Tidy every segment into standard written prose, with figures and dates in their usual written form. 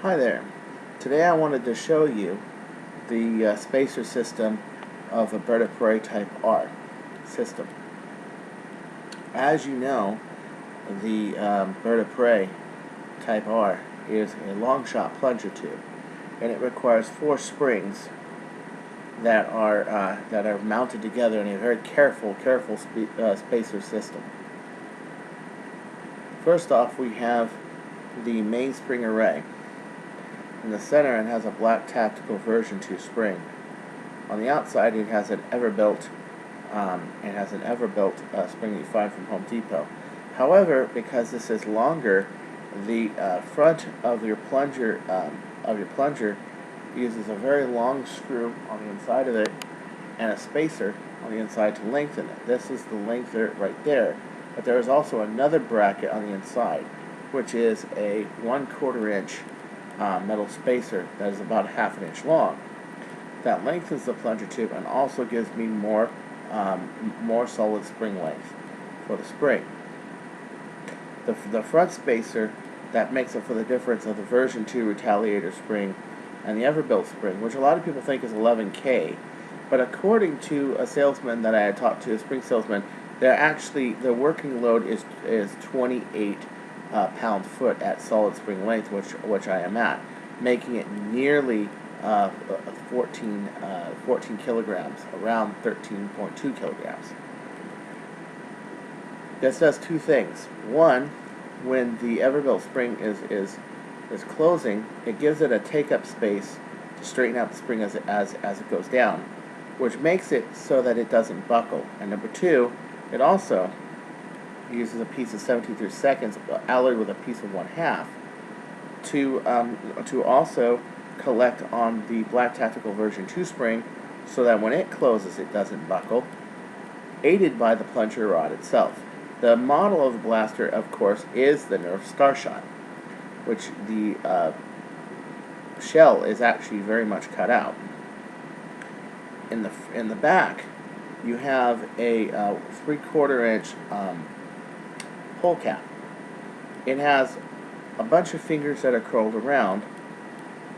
Hi there. Today I wanted to show you the spacer system of a bird of prey type R system. As you know, the bird of prey type R is a long shot plunger tube, and it requires 4 springs that are mounted together in a very careful spacer system. First off, we have the mainspring array. In the center, it has a black tactical version 2 spring. On the outside, it has an Everbuilt spring that you find from Home Depot. However, because this is longer, the front of your plunger uses a very long screw on the inside of it and a spacer on the inside to lengthen it. This is the length right there. But there is also another bracket on the inside, which is a 1/4 inch metal spacer that is about 1/2 inch long. That lengthens the plunger tube and also gives me more solid spring length for the spring. The front spacer that makes up for the difference of the version 2 Retaliator spring and the Everbuilt spring, which a lot of people think is 11K, but according to a salesman that I had talked to, a spring salesman, the working load is 28 pound-foot at solid spring length, which I am at, making it nearly 14 kilograms, around 13.2 kilograms. This does two things. One, when the Everbuilt spring is closing, it gives it a take-up space to straighten out the spring as it goes down, which makes it so that it doesn't buckle. And number two, it also uses a piece of 17/3 alloyed with a piece of 1/2 to also collect on the black tactical version 2 spring, so that when it closes it doesn't buckle, aided by the plunger rod itself. The model of the blaster, of course, is the Nerf Starshot, which the shell is actually very much cut out. In the back, you have a 3/4 inch pull cap. It has a bunch of fingers that are curled around,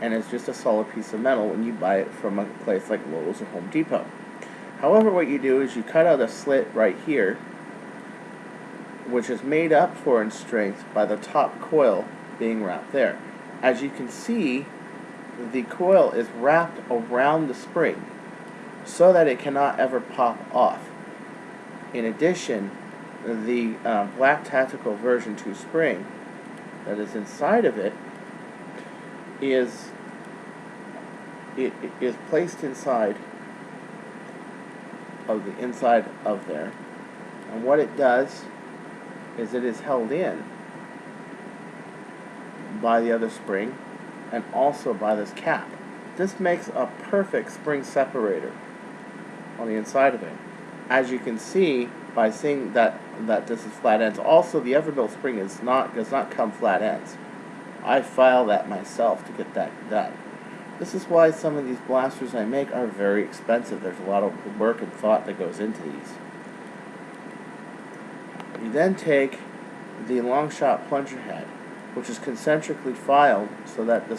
and it's just a solid piece of metal when you buy it from a place like Lowe's or Home Depot. However, what you do is you cut out a slit right here, which is made up for in strength by the top coil being wrapped there. As you can see, the coil is wrapped around the spring so that it cannot ever pop off. In addition, the black tactical version 2 spring that is inside of it is placed inside of there, and what it does is it is held in by the other spring and also by this cap. This makes a perfect spring separator on the inside of it. As you can see by seeing that this is flat ends. Also, the Everbuilt spring does not come flat ends. I file that myself to get that done. This is why some of these blasters I make are very expensive. There's a lot of work and thought that goes into these. You then take the long shot plunger head, which is concentrically filed so that the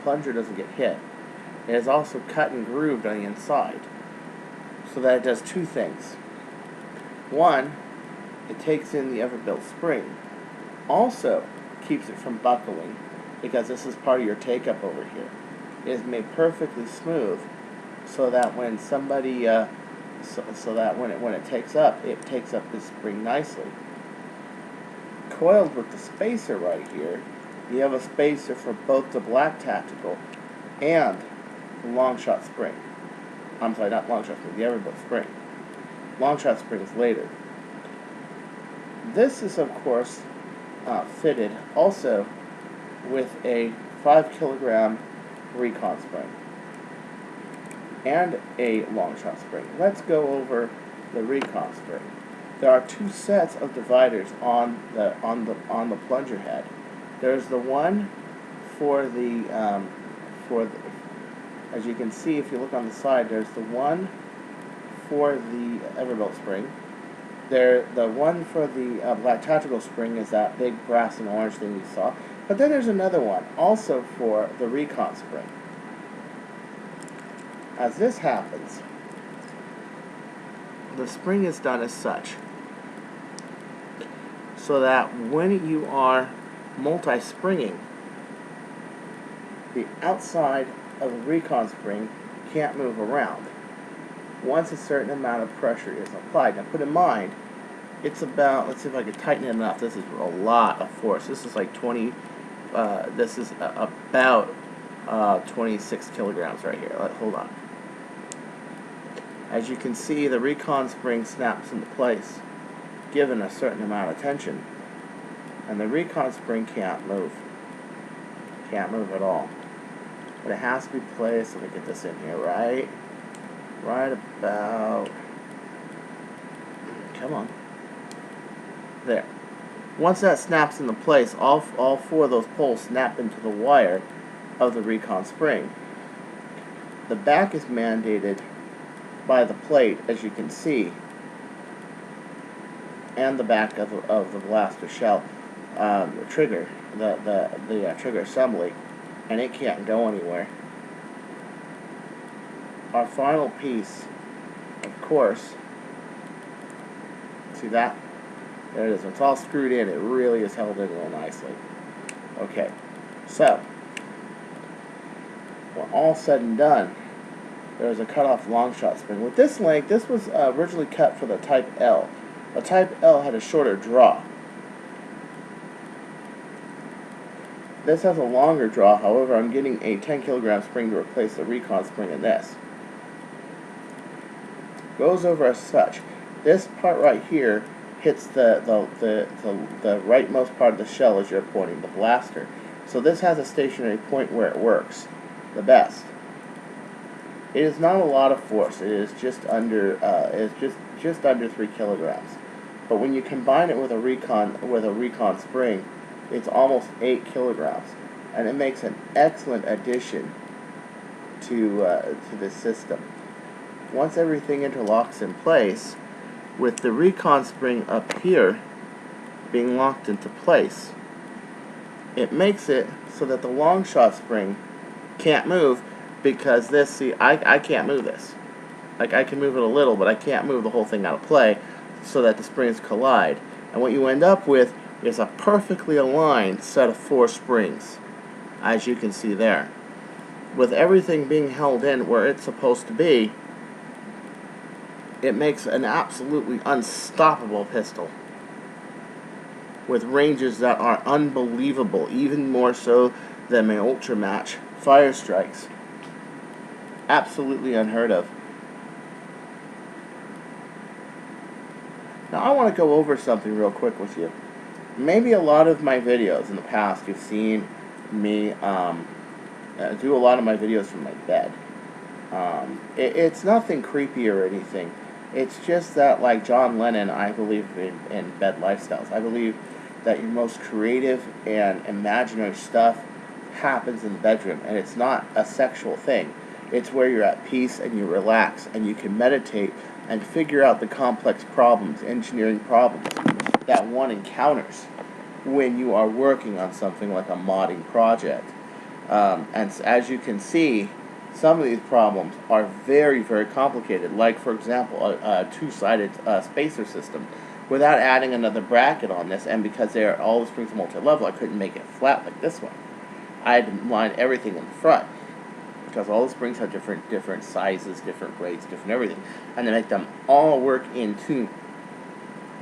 plunger doesn't get hit. It is also cut and grooved on the inside, so that it does two things. One, it takes in the Everbuilt spring. Also keeps it from buckling, because this is part of your take-up over here. It is made perfectly smooth so that when somebody when it takes up the spring nicely. Coiled with the spacer right here, you have a spacer for both the black tactical and the long shot spring. I'm sorry, not long shot spring, the Everbuilt spring. Long shot spring is later. This is, of course, fitted also with a 5 kilogram recon spring and a long shot spring. Let's go over the recon spring. There are two sets of dividers on the plunger head. There's the one for the as you can see, if you look on the side, there's the one for the Everbuilt spring, The one for the black tactical spring is that big brass and orange thing you saw. But then there's another one, also for the recon spring. As this happens, the spring is done as such, so that when you are multi-springing, the outside of the recon spring can't move around once a certain amount of pressure is applied. Now put in mind, it's about, let's see if I can tighten it enough, this is a lot of force. This is like 20, this is about 26 kilograms right here. Hold on. As you can see, the recon spring snaps into place given a certain amount of tension, and the recon spring can't move at all, but it has to be placed. Let me get this in here right about, come on, there. Once that snaps into place, all four of those poles snap into the wire of the recon spring. The back is mandated by the plate, as you can see, and the back of the blaster shell, the trigger, the trigger assembly, and it can't go anywhere. Our final piece, of course, see that? There it is. When it's all screwed in, it really is held in real nicely. Okay, so when all said and done, there's a cut-off long shot spring. With this length, this was originally cut for the Type L. The Type L had a shorter draw. This has a longer draw, however, I'm getting a 10 kilogram spring to replace the recon spring in this. Goes over as such. This part right here hits the rightmost part of the shell as you're pointing, the blaster. So this has a stationary point where it works the best. It is not a lot of force. It is just under just under 3 kilograms. But when you combine it with a recon spring, it's almost 8 kilograms, and it makes an excellent addition to this system. Once everything interlocks in place, with the recon spring up here being locked into place, it makes it so that the long shot spring can't move, because this, see, I can't move this. Like, I can move it a little, but I can't move the whole thing out of play so that the springs collide. And what you end up with is a perfectly aligned set of 4 springs, as you can see there. With everything being held in where it's supposed to be, it makes an absolutely unstoppable pistol with ranges that are unbelievable, even more so than my Ultra Match fire strikes. Absolutely unheard of. Now I want to go over something real quick with you. Maybe a lot of my videos in the past, you've seen me do a lot of my videos from my bed. It's nothing creepy or anything. It's just that, like John Lennon, I believe in bed lifestyles. I believe that your most creative and imaginary stuff happens in the bedroom, and it's not a sexual thing. It's where you're at peace and you relax and you can meditate and figure out the complex problems, engineering problems that one encounters when you are working on something like a modding project. And as you can see, some of these problems are very, very complicated. Like, for example, a two-sided spacer system. Without adding another bracket on this, and because all the springs are multi-level, I couldn't make it flat like this one. I had to line everything in the front, because all the springs have different sizes, different weights, different everything, and to make them all work in tune,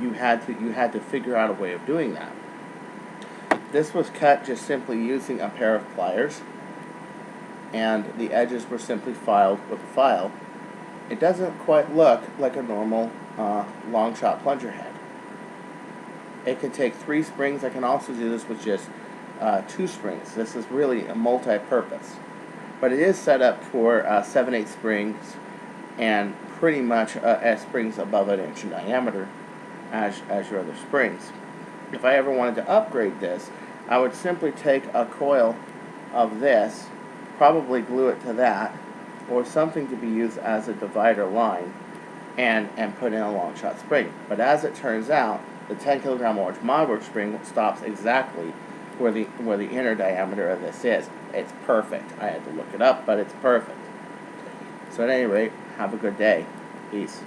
you had to figure out a way of doing that. This was cut just simply using a pair of pliers, and the edges were simply filed with a file. It doesn't quite look like a normal long shot plunger head. It can take 3 springs. I can also do this with just 2 springs. This is really a multi-purpose. But it is set up for 7/8 springs and pretty much as springs above 1 inch in diameter as your other springs. If I ever wanted to upgrade this, I would simply take a coil of this, probably glue it to that, or something to be used as a divider line, and put in a long shot spring. But as it turns out, the 10 kilogram orange modwork spring stops exactly where the inner diameter of this is. It's perfect. I had to look it up, but it's perfect. So at any rate, have a good day. Peace.